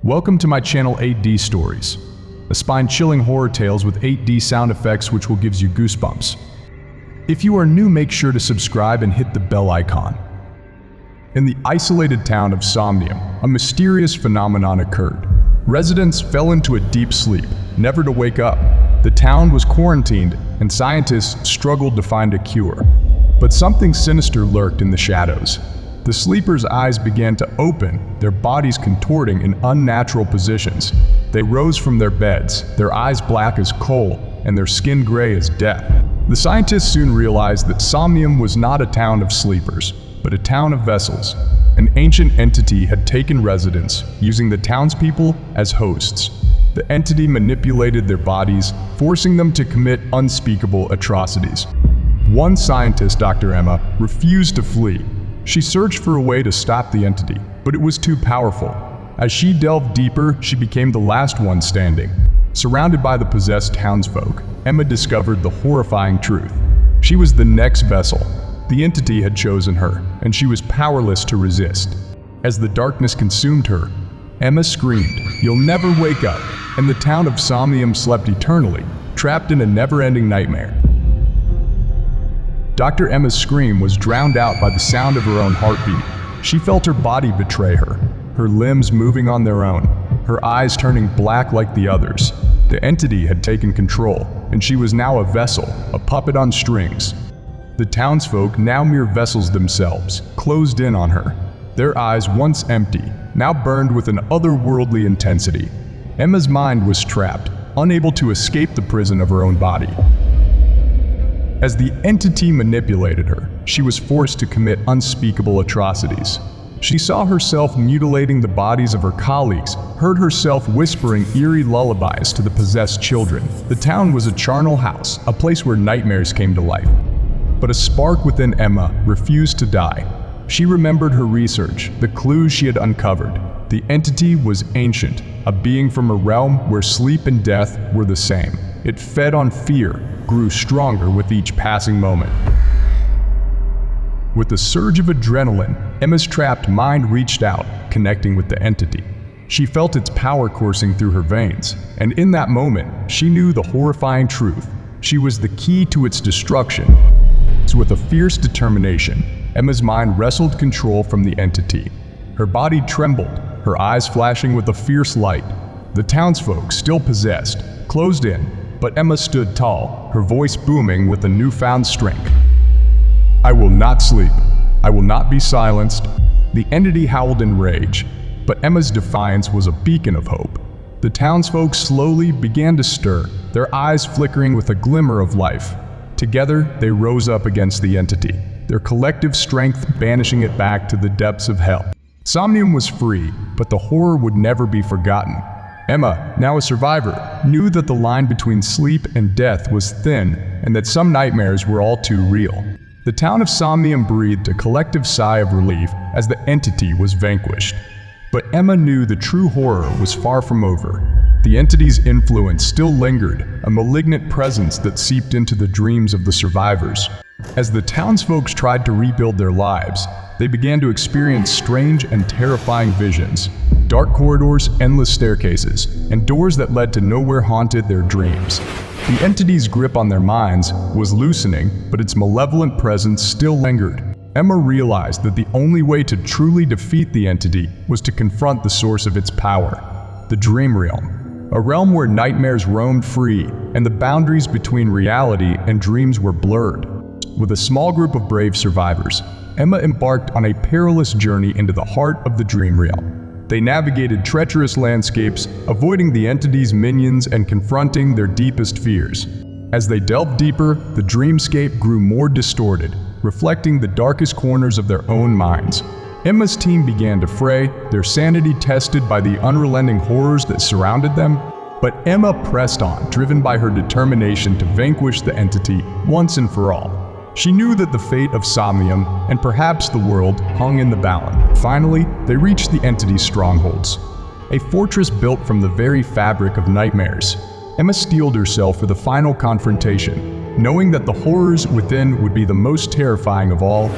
Welcome to my channel 8D Stories, a spine-chilling horror tales with 8D sound effects which will give you goosebumps. If you are new, make sure to subscribe and hit the bell icon. In the isolated town of Somnium, a mysterious phenomenon occurred. Residents fell into a deep sleep, never to wake up. The town was quarantined, and scientists struggled to find a cure. But something sinister lurked in the shadows. The sleepers' eyes began to open, their bodies contorting in unnatural positions. They rose from their beds, their eyes black as coal, and their skin gray as death. The scientists soon realized that Somnium was not a town of sleepers, but a town of vessels. An ancient entity had taken residence, using the townspeople as hosts. The entity manipulated their bodies, forcing them to commit unspeakable atrocities. One scientist, Dr. Emma, refused to flee. She searched for a way to stop the entity, but it was too powerful. As she delved deeper, she became the last one standing. Surrounded by the possessed townsfolk, Emma discovered the horrifying truth. She was the next vessel. The entity had chosen her, and she was powerless to resist. As the darkness consumed her, Emma screamed, "You'll never wake up!" And the town of Somnium slept eternally, trapped in a never-ending nightmare. Dr. Emma's scream was drowned out by the sound of her own heartbeat. She felt her body betray her, her limbs moving on their own, her eyes turning black like the others. The entity had taken control, and she was now a vessel, a puppet on strings. The townsfolk, now mere vessels themselves, closed in on her. Their eyes, once empty, now burned with an otherworldly intensity. Emma's mind was trapped, unable to escape the prison of her own body. As the entity manipulated her, she was forced to commit unspeakable atrocities. She saw herself mutilating the bodies of her colleagues, heard herself whispering eerie lullabies to the possessed children. The town was a charnel house, a place where nightmares came to life. But a spark within Emma refused to die. She remembered her research, the clues she had uncovered. The entity was ancient, a being from a realm where sleep and death were the same. It fed on fear, grew stronger with each passing moment. With a surge of adrenaline, Emma's trapped mind reached out, connecting with the entity. She felt its power coursing through her veins, and in that moment, she knew the horrifying truth. She was the key to its destruction. So with a fierce determination, Emma's mind wrestled control from the entity. Her body trembled, her eyes flashing with a fierce light. The townsfolk, still possessed, closed in, but Emma stood tall, her voice booming with a newfound strength. "I will not sleep. I will not be silenced." The entity howled in rage, but Emma's defiance was a beacon of hope. The townsfolk slowly began to stir, their eyes flickering with a glimmer of life. Together, they rose up against the entity, their collective strength banishing it back to the depths of hell. Somnium was free, but the horror would never be forgotten. Emma, now a survivor, knew that the line between sleep and death was thin, and that some nightmares were all too real. The town of Somnium breathed a collective sigh of relief as the entity was vanquished. But Emma knew the true horror was far from over. The entity's influence still lingered, a malignant presence that seeped into the dreams of the survivors. As the townsfolk tried to rebuild their lives, they began to experience strange and terrifying visions. Dark corridors, endless staircases, and doors that led to nowhere haunted their dreams. The entity's grip on their minds was loosening, but its malevolent presence still lingered. Emma realized that the only way to truly defeat the entity was to confront the source of its power, the dream realm. A realm where nightmares roamed free, and the boundaries between reality and dreams were blurred. With a small group of brave survivors, Emma embarked on a perilous journey into the heart of the dream realm. They navigated treacherous landscapes, avoiding the entity's minions and confronting their deepest fears. As they delved deeper, the dreamscape grew more distorted, reflecting the darkest corners of their own minds. Emma's team began to fray, their sanity tested by the unrelenting horrors that surrounded them. But Emma pressed on, driven by her determination to vanquish the entity once and for all. She knew that the fate of Somnium, and perhaps the world, hung in the balance. Finally, they reached the entity's strongholds. A fortress built from the very fabric of nightmares. Emma steeled herself for the final confrontation, knowing that the horrors within would be the most terrifying of all.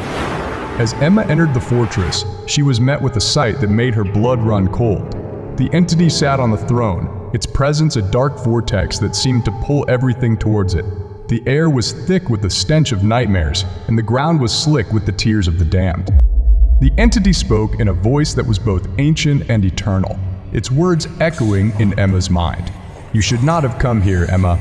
As Emma entered the fortress, she was met with a sight that made her blood run cold. The entity sat on the throne, its presence a dark vortex that seemed to pull everything towards it. The air was thick with the stench of nightmares, and the ground was slick with the tears of the damned. The entity spoke in a voice that was both ancient and eternal, its words echoing in Emma's mind. "You should not have come here, Emma.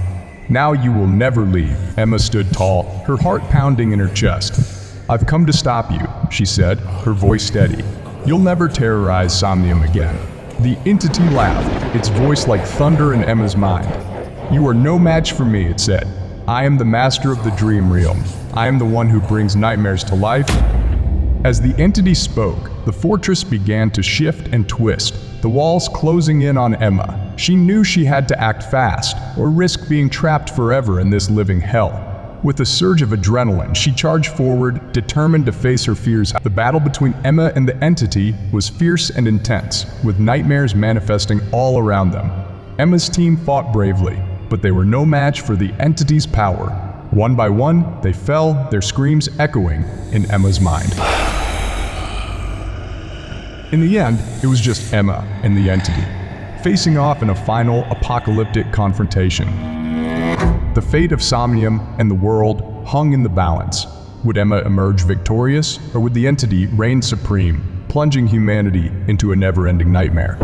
Now you will never leave." Emma stood tall, her heart pounding in her chest. "I've come to stop you," she said, her voice steady. "You'll never terrorize Somnium again." The entity laughed, its voice like thunder in Emma's mind. "You are no match for me," it said. "I am the master of the dream realm. I am the one who brings nightmares to life." As the entity spoke, the fortress began to shift and twist, the walls closing in on Emma. She knew she had to act fast, or risk being trapped forever in this living hell. With a surge of adrenaline, she charged forward, determined to face her fears. The battle between Emma and the entity was fierce and intense, with nightmares manifesting all around them. Emma's team fought bravely, but they were no match for the entity's power. One by one, they fell, their screams echoing in Emma's mind. In the end, it was just Emma and the entity, facing off in a final apocalyptic confrontation. The fate of Somnium and the world hung in the balance. Would Emma emerge victorious, or would the entity reign supreme, plunging humanity into a never-ending nightmare?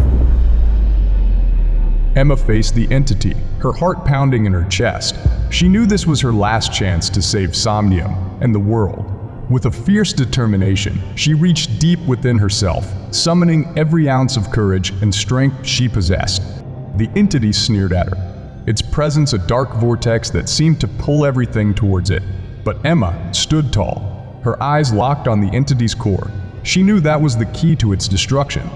Emma faced the entity, her heart pounding in her chest. She knew this was her last chance to save Somnium and the world. With a fierce determination, she reached deep within herself, summoning every ounce of courage and strength she possessed. The entity sneered at her, its presence a dark vortex that seemed to pull everything towards it. But Emma stood tall, her eyes locked on the entity's core. She knew that was the key to its destruction.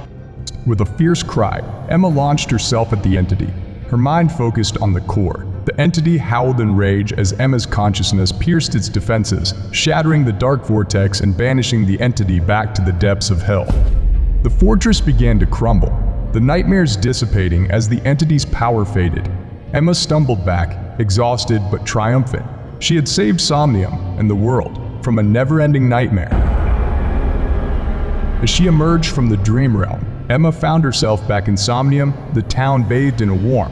With a fierce cry, Emma launched herself at the entity, her mind focused on the core. The entity howled in rage as Emma's consciousness pierced its defenses, shattering the dark vortex and banishing the entity back to the depths of hell. The fortress began to crumble, the nightmares dissipating as the entity's power faded. Emma stumbled back, exhausted but triumphant. She had saved Somnium and the world from a never-ending nightmare. As she emerged from the dream realm, Emma found herself back in Somnium, the town bathed in a warm,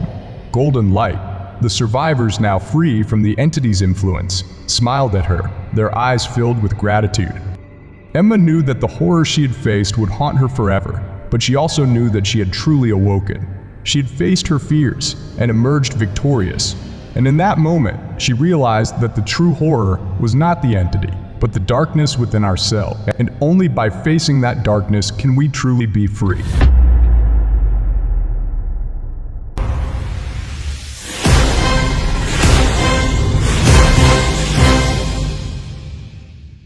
golden light. The survivors, now free from the entity's influence, smiled at her, their eyes filled with gratitude. Emma knew that the horror she had faced would haunt her forever, but she also knew that she had truly awoken. She had faced her fears and emerged victorious. And in that moment, she realized that the true horror was not the entity, but the darkness within ourselves. And only by facing that darkness can we truly be free.